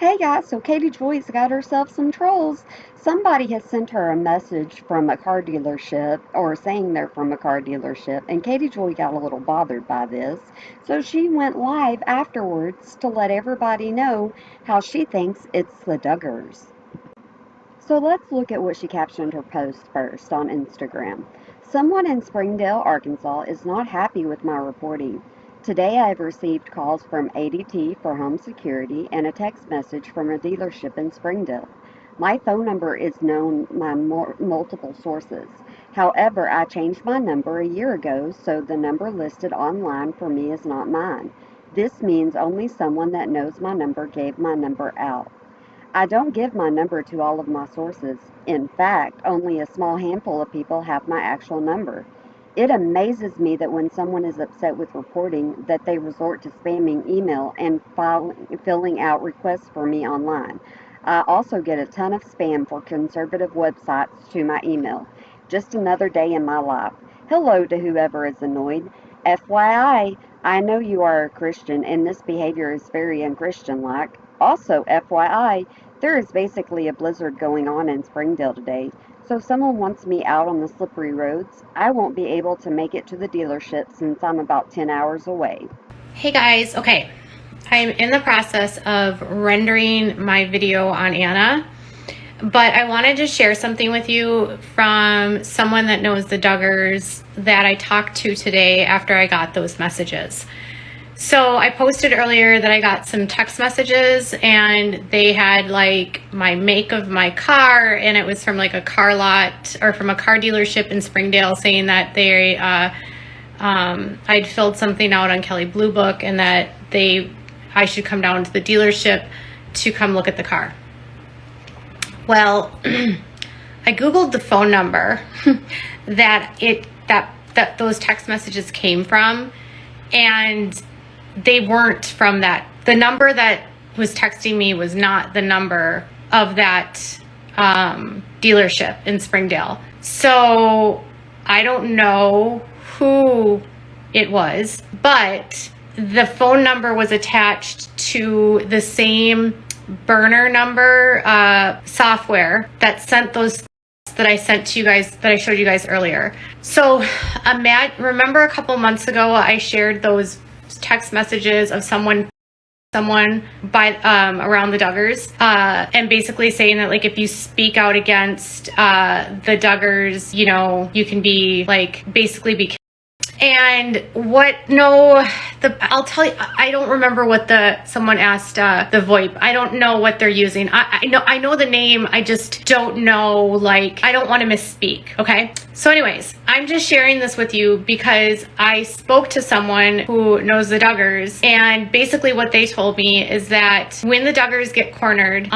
Hey guys, so Katie Joy's got herself some trolls. Somebody has sent her a message from a car dealership, or saying they're from a car dealership, and Katie Joy got a little bothered by this. So she went live afterwards to let everybody know how she thinks it's the Duggars. So let's look at what she captioned her post first on Instagram. Someone in Springdale, Arkansas is not happy with my reporting. Today I have received calls from ADT for home security and a text message from a dealership in Springdale. My phone number is known by multiple sources. However, I changed my number a year ago, so the number listed online for me is not mine. This means only someone that knows my number gave my number out. I don't give my number to all of my sources. In fact, only a small handful of people have my actual number. It amazes me that when someone is upset with reporting, that they resort to spamming email and filling out requests for me online. I also get a ton of spam for conservative websites to my email. Just another day in my life. Hello to whoever is annoyed. FYI, I know you are a Christian and this behavior is very unchristian like. Also, FYI, there is basically a blizzard going on in Springdale today, so if someone wants me out on the slippery roads, I won't be able to make it to the dealership since I'm about 10 hours away. Hey guys, okay, I'm in the process of rendering my video on Anna, but I wanted to share something with you from someone that knows the Duggars that I talked to today after I got those messages. So I posted earlier that I got some text messages and they had like my make of my car, and it was from like a car lot or from a car dealership in Springdale saying that they I'd filled something out on Kelley Blue Book and that I should come down to the dealership to come look at the car. Well, I Googled the phone number that those text messages came from, and they weren't from that. The number that was texting me was not the number of that dealership in Springdale. So I don't know who it was, but the phone number was attached to the same burner number software that sent those that I sent to you guys, that I showed you guys earlier. So remember a couple months ago I shared those text messages of someone by around the Duggars and basically saying that like if you speak out against the Duggars, you know, you can be like basically be. And I'll tell you, I don't remember what someone asked the VoIP. I don't know what they're using. I know the name, I just don't know, like, I don't want to misspeak, okay? So anyways, I'm just sharing this with you because I spoke to someone who knows the Duggars, and basically what they told me is that when the Duggars get cornered,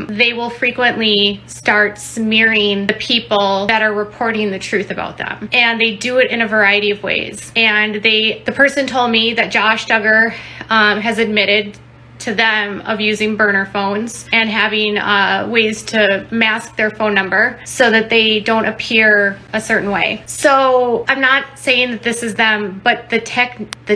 they will frequently start smearing the people that are reporting the truth about them. And they do it in a variety of ways. And the person told me that Josh Duggar has admitted to them of using burner phones and having ways to mask their phone number so that they don't appear a certain way. So I'm not saying that this is them, but the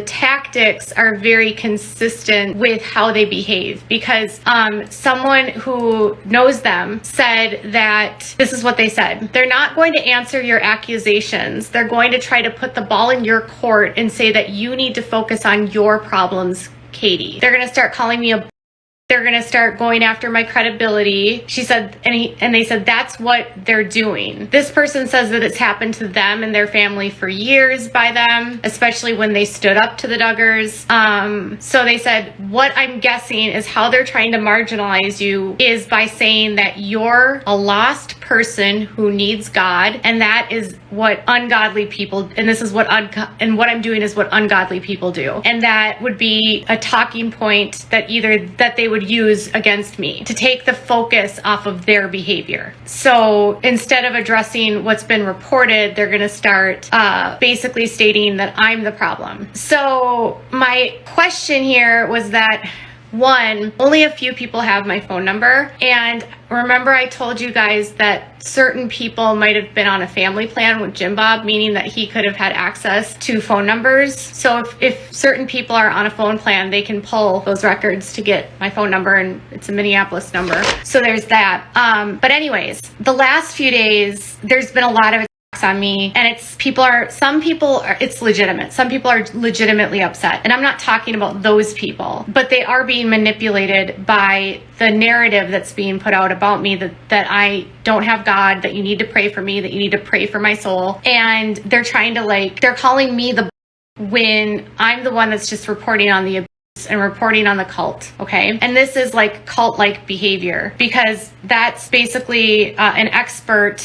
tactics are very consistent with how they behave, because someone who knows them said that this is what they said. They're not going to answer your accusations. They're going to try to put the ball in your court and say that you need to focus on your problems, Katie. They're gonna start calling me they're gonna start going after my credibility. She said, and they said that's what they're doing. This person says that it's happened to them and their family for years by them, especially when they stood up to the Duggars. So they said, what I'm guessing is how they're trying to marginalize you is by saying that you're a lost person who needs God, and that is what ungodly people, and this is what what I'm doing is what ungodly people do, and that would be a talking point that they would use against me to take the focus off of their behavior. So instead of addressing what's been reported, they're going to start basically stating that I'm the problem. So my question here was that One, only a few people have my phone number. And remember I told you guys that certain people might have been on a family plan with Jim Bob, meaning that he could have had access to phone numbers. So if certain people are on a phone plan, they can pull those records to get my phone number, and it's a Minneapolis number. So there's that. But anyways, the last few days, there's been a lot of on me, and it's legitimate. Some people are legitimately upset, and I'm not talking about those people, but they are being manipulated by the narrative that's being put out about me, that I don't have God, that you need to pray for me, that you need to pray for my soul. And they're trying to they're calling me the when I'm the one that's just reporting on the abuse and reporting on the cult, okay? And this is like cult-like behavior, because that's basically an expert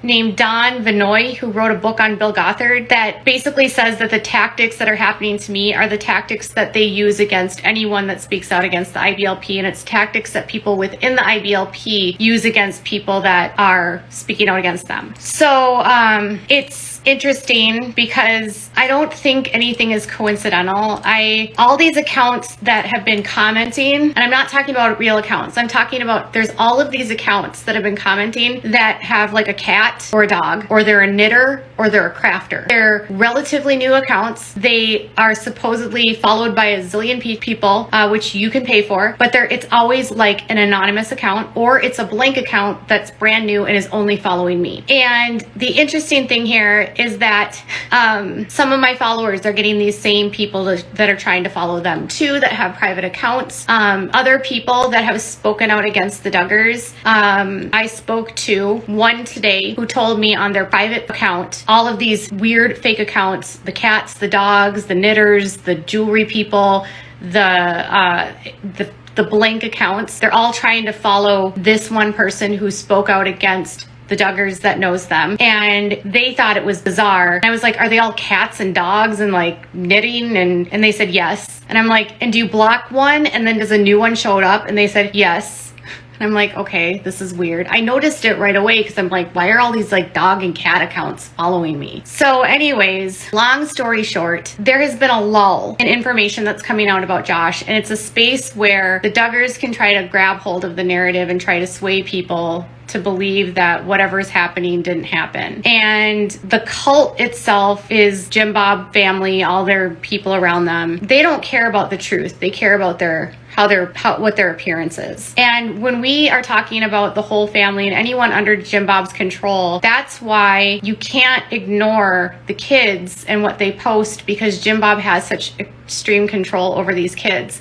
named Don Vinoy, who wrote a book on Bill Gothard, that basically says that the tactics that are happening to me are the tactics that they use against anyone that speaks out against the IBLP, and it's tactics that people within the IBLP use against people that are speaking out against them. So it's interesting because I don't think anything is coincidental. All these accounts that have been commenting, and I'm not talking about real accounts, I'm talking about there's all of these accounts that have been commenting that have like a cat or a dog, or they're a knitter, or they're a crafter. They're relatively new accounts. They are supposedly followed by a zillion people, which you can pay for, but it's always like an anonymous account, or it's a blank account that's brand new and is only following me. And the interesting thing here is that some of my followers are getting these same people that are trying to follow them too, that have private accounts. Other people that have spoken out against the Duggars. I spoke to one today who told me on their private account, all of these weird fake accounts, the cats, the dogs, the knitters, the jewelry people, the blank accounts, they're all trying to follow this one person who spoke out against the Duggars that knows them, and they thought it was bizarre. And I was like, are they all cats and dogs and like knitting? And they said yes. And I'm like, and do you block one and then does a new one show up? And they said yes. And I'm like, okay, this is weird. I noticed it right away because I'm like, why are all these like dog and cat accounts following me? So anyways, long story short, there has been a lull in information that's coming out about Josh, and it's a space where the Duggars can try to grab hold of the narrative and try to sway people to believe that whatever is happening didn't happen. And the cult itself is Jim Bob family, all their people around them. They don't care about the truth. They care about what their appearance is. And when we are talking about the whole family and anyone under Jim Bob's control, that's why you can't ignore the kids and what they post, because Jim Bob has such extreme control over these kids.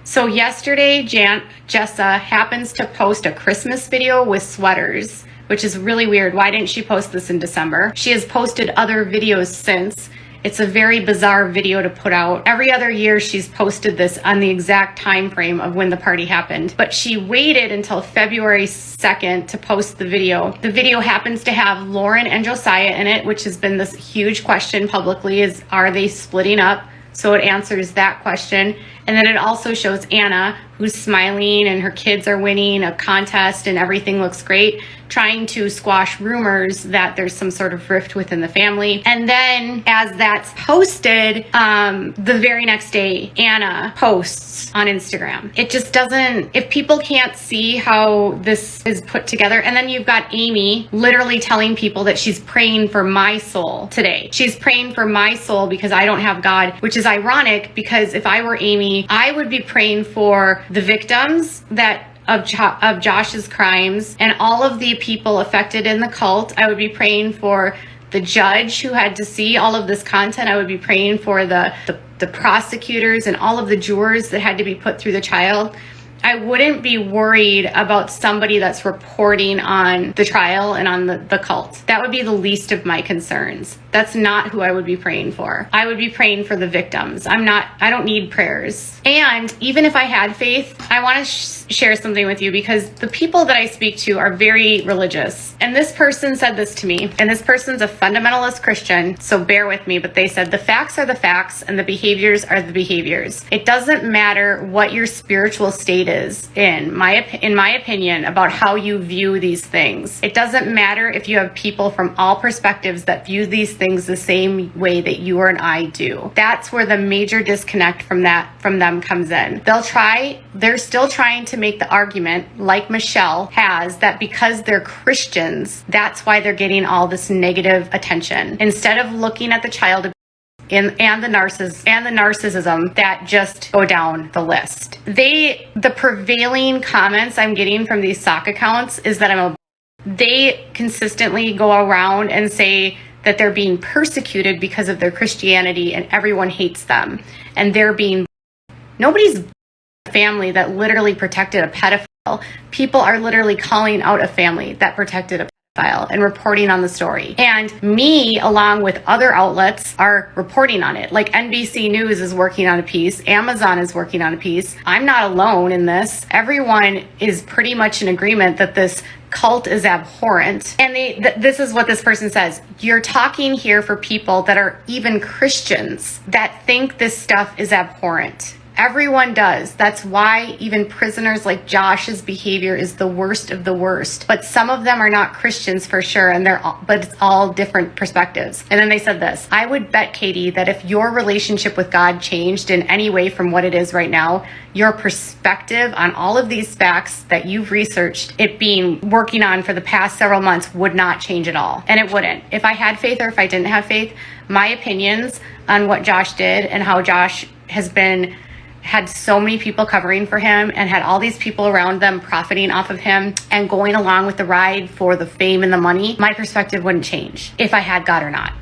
So yesterday, Jessa happens to post a Christmas video with sweaters, which is really weird. Why didn't she post this in December? She has posted other videos since. It's a very bizarre video to put out. Every other year she's posted this on the exact time frame of when the party happened, but she waited until February 2nd to post the video. The video happens to have Lauren and Josiah in it, which has been this huge question publicly, is are they splitting up? So it answers that question. And then it also shows Anna, who's smiling and her kids are winning a contest and everything looks great, trying to squash rumors that there's some sort of rift within the family. And then as that's posted, the very next day, Anna posts on Instagram. It just doesn't, if people can't see how this is put together, and then you've got Amy literally telling people that she's praying for my soul today. She's praying for my soul because I don't have God, which is ironic because if I were Amy, I would be praying for the victims of Josh's crimes and all of the people affected in the cult. I would be praying for the judge who had to see all of this content. I would be praying for the prosecutors and all of the jurors that had to be put through the trial. I wouldn't be worried about somebody that's reporting on the trial and on the cult. That would be the least of my concerns. That's not who I would be praying for. I would be praying for the victims. I don't need prayers. And even if I had faith, I want to share something with you because the people that I speak to are very religious. And this person said this to me, and this person's a fundamentalist Christian, so bear with me, but they said the facts are the facts and the behaviors are the behaviors. It doesn't matter what your spiritual state is in my opinion about how you view these things. It doesn't matter if you have people from all perspectives that view these things the same way that you and I do. That's where the major disconnect from them comes in. They're still trying to make the argument, like Michelle has, that because they're Christians, that's why they're getting all this negative attention. Instead of looking at the child and the narcissism that just go down the list. The prevailing comments I'm getting from these sock accounts is that they consistently go around and say that they're being persecuted because of their Christianity and everyone hates them. And nobody's family that literally protected a pedophile. People are literally calling out a family that protected a pedophile and reporting on the story. And me, along with other outlets, are reporting on it. Like NBC News is working on a piece. Amazon is working on a piece. I'm not alone in this. Everyone is pretty much in agreement that this cult is abhorrent. And this is what this person says. You're talking here for people that are even Christians that think this stuff is abhorrent. Everyone does. That's why even prisoners like Josh's behavior is the worst of the worst. But some of them are not Christians for sure, but it's all different perspectives. And then they said this, I would bet, Katie, that if your relationship with God changed in any way from what it is right now, your perspective on all of these facts that you've researched, working on for the past several months, would not change at all. And it wouldn't. If I had faith or if I didn't have faith, my opinions on what Josh did and how Josh had so many people covering for him and had all these people around them profiting off of him and going along with the ride for the fame and the money, my perspective wouldn't change if I had God or not.